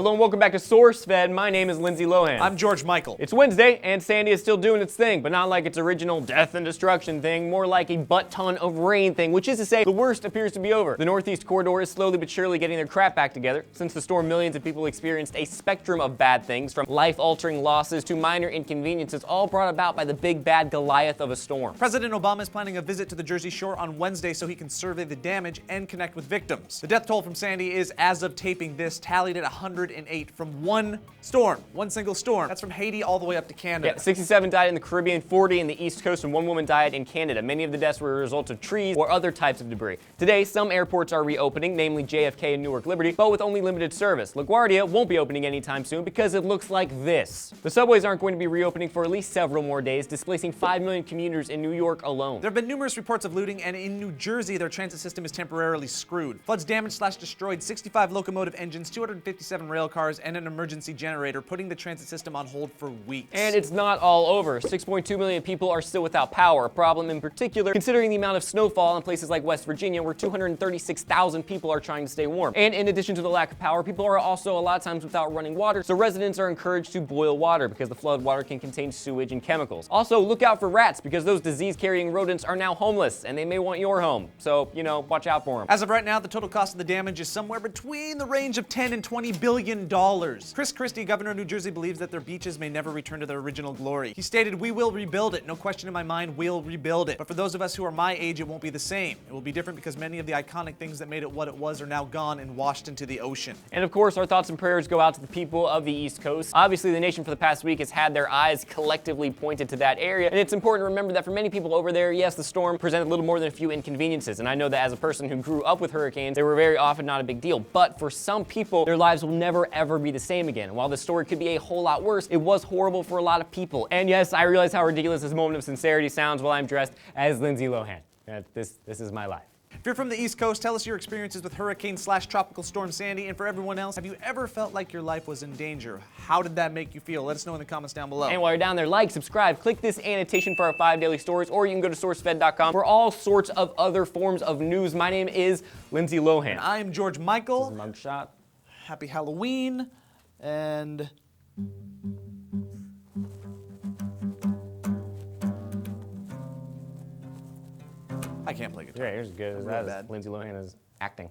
Hello and welcome back to SourceFed. My name is Lindsay Lohan. I'm George Michael. It's Wednesday and Sandy is still doing its thing, but not like its original death and destruction thing, more like a butt ton of rain thing, which is to say the worst appears to be over. The Northeast corridor is slowly but surely getting their crap back together. Since the storm, millions of people experienced a spectrum of bad things, from life-altering losses to minor inconveniences, all brought about by the big bad Goliath of a storm. President Obama is planning a visit to the Jersey Shore on Wednesday so he can survey the damage and connect with victims. The death toll from Sandy is, as of taping this, tallied at 108 from one single storm. That's from Haiti all the way up to Canada. Yeah, 67 died in the Caribbean, 40 in the East Coast, and 1 woman died in Canada. Many of the deaths were a result of trees or other types of debris. Today, some airports are reopening, namely JFK and Newark Liberty, but with only limited service. LaGuardia won't be opening anytime soon because it looks like this. The subways aren't going to be reopening for at least several more days, displacing 5 million commuters in New York alone. There have been numerous reports of looting, and in New Jersey, their transit system is temporarily screwed. Floods damaged/destroyed 65 locomotive engines, 257 rail cars, and an emergency generator, putting the transit system on hold for weeks. And it's not all over. 6.2 million people are still without power, a problem in particular considering the amount of snowfall in places like West Virginia, where 236,000 people are trying to stay warm. And in addition to the lack of power, people are also a lot of times without running water, so residents are encouraged to boil water because the flood water can contain sewage and chemicals. Also, look out for rats because those disease-carrying rodents are now homeless and they may want your home. So, watch out for them. As of right now, the total cost of the damage is somewhere between the range of $10 and $20 billion. Chris Christie, governor of New Jersey, believes that their beaches may never return to their original glory. He stated, "We will rebuild it. No question in my mind, we'll rebuild it. But for those of us who are my age, it won't be the same. It will be different because many of the iconic things that made it what it was are now gone and washed into the ocean." And of course, our thoughts and prayers go out to the people of the East Coast. Obviously, the nation for the past week has had their eyes collectively pointed to that area, and it's important to remember that for many people over there, yes, the storm presented little more than a few inconveniences, and I know that as a person who grew up with hurricanes, they were very often not a big deal, but for some people, their lives will never ever be the same again. And while this story could be a whole lot worse, it was horrible for a lot of people. And yes, I realize how ridiculous this moment of sincerity sounds while I'm dressed as Lindsay Lohan. This is my life. If you're from the East Coast, tell us your experiences with Hurricane/Tropical Storm Sandy. And for everyone else, have you ever felt like your life was in danger? How did that make you feel? Let us know in the comments down below. And while you're down there, like, subscribe, click this annotation for our 5 daily stories, or you can go to SourceFed.com for all sorts of other forms of news. My name is Lindsay Lohan. And I am George Michael. This is Mugshot. Happy Halloween, and I can't play guitar. Yeah, you're as good as Really that. bad. Lindsay Lohan is acting.